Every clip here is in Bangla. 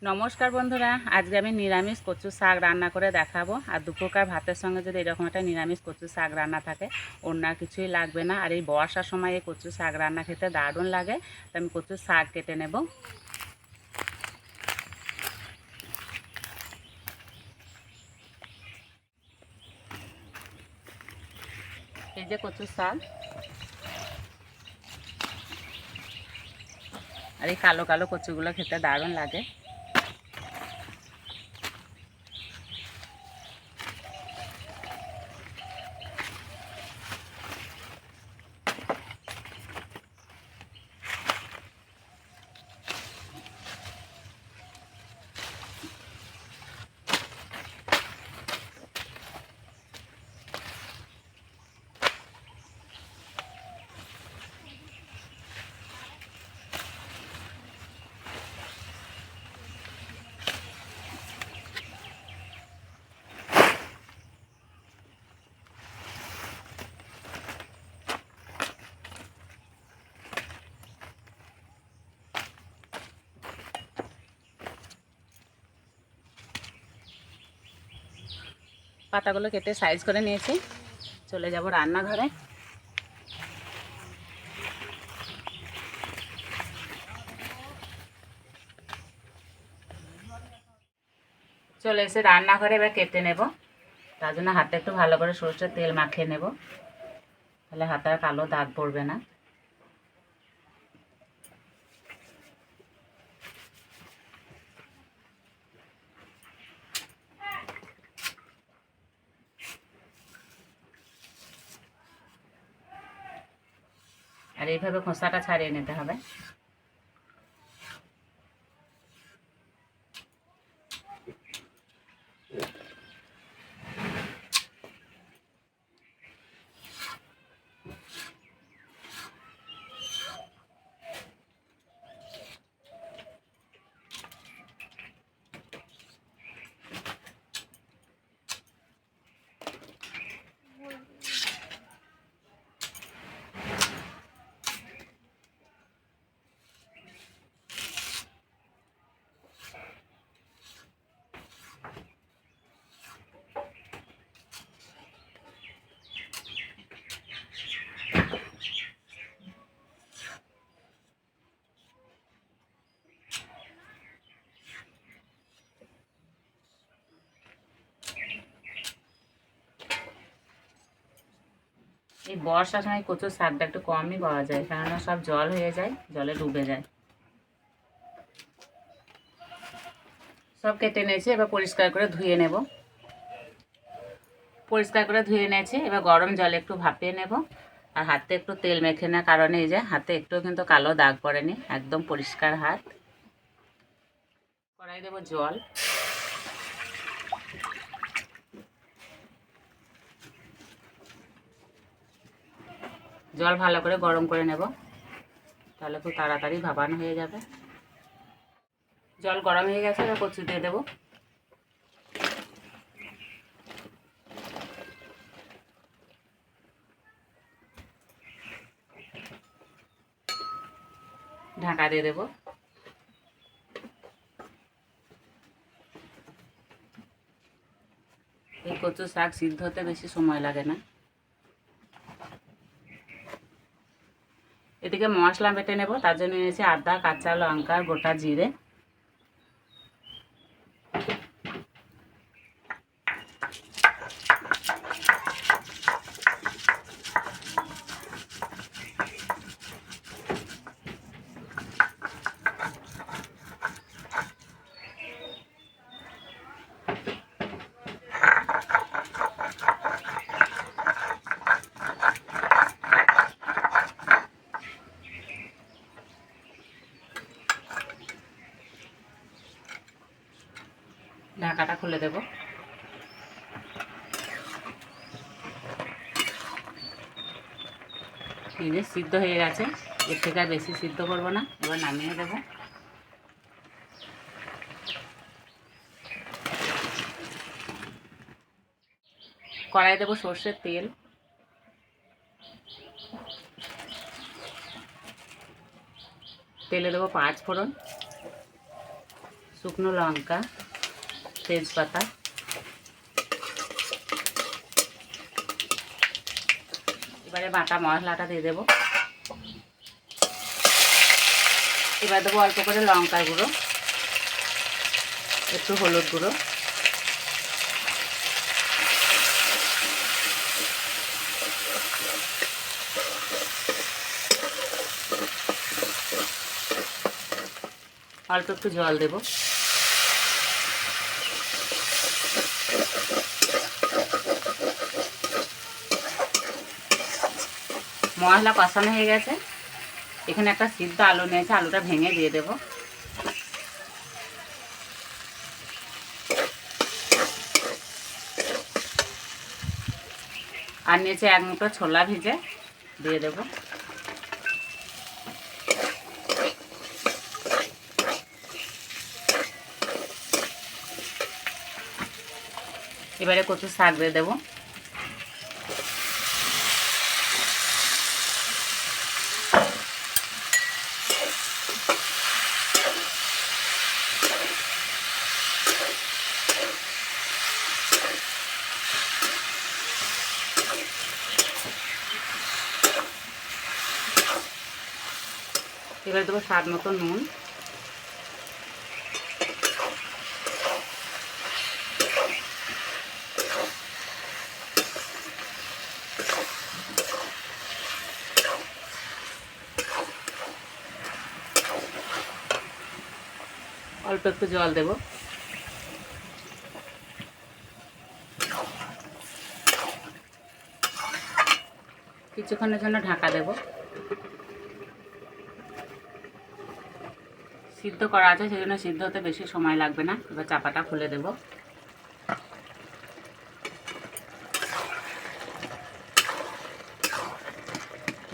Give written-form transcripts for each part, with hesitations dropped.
নমস্কার বন্ধুরা, আজকে আমি নিরামিষ কচু শাক রান্না করে দেখাবো। আর দুপুরকার ভাতের সঙ্গে যদি এরকম একটা নিরামিষ কচু শাক রান্না থাকে, অন্য আর কিছুই লাগবে না। আর এই বর্ষার সময় এই কচু শাক রান্না খেতে দারুণ লাগে। তো আমি কচু শাক কেটে নেব। এই যে কচু শাক, আর এই কালো কালো কচুগুলো খেতে দারুণ লাগে। পাতাগুলো কেটে সাইজ করে নিয়েছি। চলে যাব রান্নাঘরে। চলে এসে রান্নাঘরে এবার কেটে নেব। তার জন্য হাতে একটু ভালো করে সরষের তেল মাখিয়ে নেব, তাহলে হাতে আর কালো দাগ পড়বে না। আর এইভাবে খোসাটা ছাড়িয়ে নিতে হবে। এই বর্ষার সময় কচুর শাকটা একটু কমই পাওয়া যায়, কেননা সব জল হয়ে যায়, জলে ডুবে যায়। সব কেটে নিয়েছি, এবার পরিষ্কার করে ধুয়ে নেব। পরিষ্কার করে ধুয়ে নিয়েছি, এবার গরম জলে একটু ভাপিয়ে নেব। আর হাতে একটু তেল মেখে নেওয়ার কারণে এই যে হাতে একটু কিন্তু কালো দাগ পড়েনি, একদম পরিষ্কার হাত। কড়াই দেবো জল। জল ভালো করে গরম করে নেব, তাহলে খুব তাড়াতাড়ি ভাপানো হয়ে যাবে। জল গরম হয়ে গেছে, এবার কচু দিয়ে দেবো। ঢাকা দিয়ে দেবো। এই কচু শাক সিদ্ধ হতে বেশি সময় লাগে না। এদিকে মশলা বেটে নেব, তার জন্য নিয়েছি আদা, কাঁচা লঙ্কা, গোটা জিরে। ঢাকাটা খুলে দেব। এই যে সিদ্ধ হয়ে গেছে, এর থেকে আর বেশি সিদ্ধ করবো না, এবার নামিয়ে দেব। কড়াই দেবো সর্ষের তেল। তেলে দেবো 5 ফোড়ন, শুকনো লঙ্কা, তেজপাতা, এবারে বাটা মশলাটা দিয়ে দেবো। এবার দেবো অল্প করে লঙ্কার গুঁড়ো, একটু হলুদ গুঁড়ো, অল্প একটু জল দেব। মশলা কষানো হয়ে গেছে, এখানে একটা সিদ্ধ আলু নিয়েছে, আলুটা ভেঙে দিয়ে দেব। আর নিচে 1 মুঠো ছোলা ভিজে দিয়ে দেব। এবারে কচু শাক দিয়ে দেবো। এবারে দেবো স্বাদ মতো নুন, অল্প একটু জল দেব। কিছুক্ষণের জন্য ঢাকা দেব। সিদ্ধ করা আছে সেজন্য সিদ্ধ হতে বেশি সময় লাগবে না। এবার চাপাটা খুলে দেব।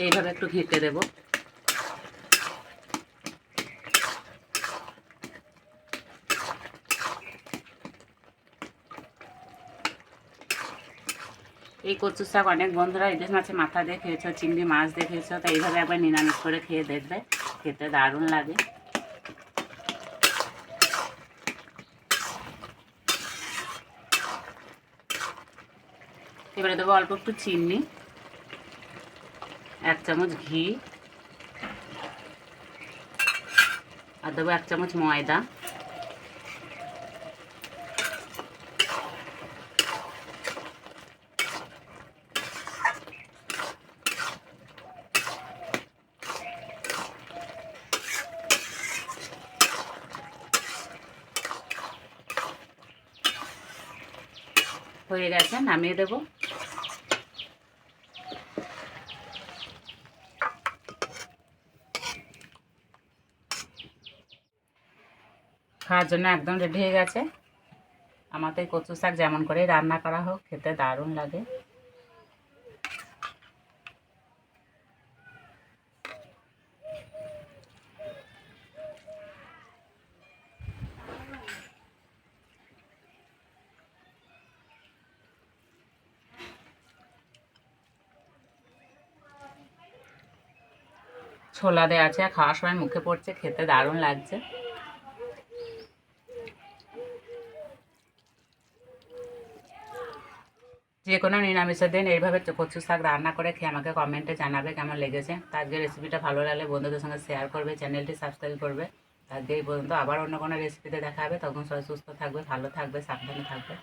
এইভাবে একটু ঘেঁটে দেব। এই কচু শাক অনেক বন্ধুরা ইলিশ মাছের মাথা দিয়ে খেয়েছো, চিংড়ি মাছ দিয়ে খেয়েছো, তাই এইভাবে একবার নিরামিষ করে খেয়ে দেখবে, খেতে দারুণ লাগে। এবারে দেবো অল্প একটু চিনি, 1 চামচ ঘি, আর দেবো 1 চামচ ময়দা। হয়ে গেছে, নামিয়ে দেব। খাওয়ার জন্য একদম রেডি হয়ে গেছে। আমাদের কচু শাক যেমন করে রান্না করা হোক, খেতে দারুণ লাগে। ছোলা দেওয়া আছে, খাওয়ার সময় মুখে পড়ছে, খেতে দারুণ লাগছে। যে কোনো নিরামিষের দিন এইভাবে কচু শাক রান্না করে খেয়ে আমাকে কমেন্টে জানাবে কেমন লেগেছে। আজকে রেসিপিটা ভালো লাগলে বন্ধুদের সঙ্গে শেয়ার করবে, চ্যানেলটি সাবস্ক্রাইব করবে। আজকে এই পর্যন্ত, আবার অন্য কোনো রেসিপিতে দেখা হবে। তখন সবাই সুস্থ থাকবে, ভালো থাকবে, সাবধানে থাকবে।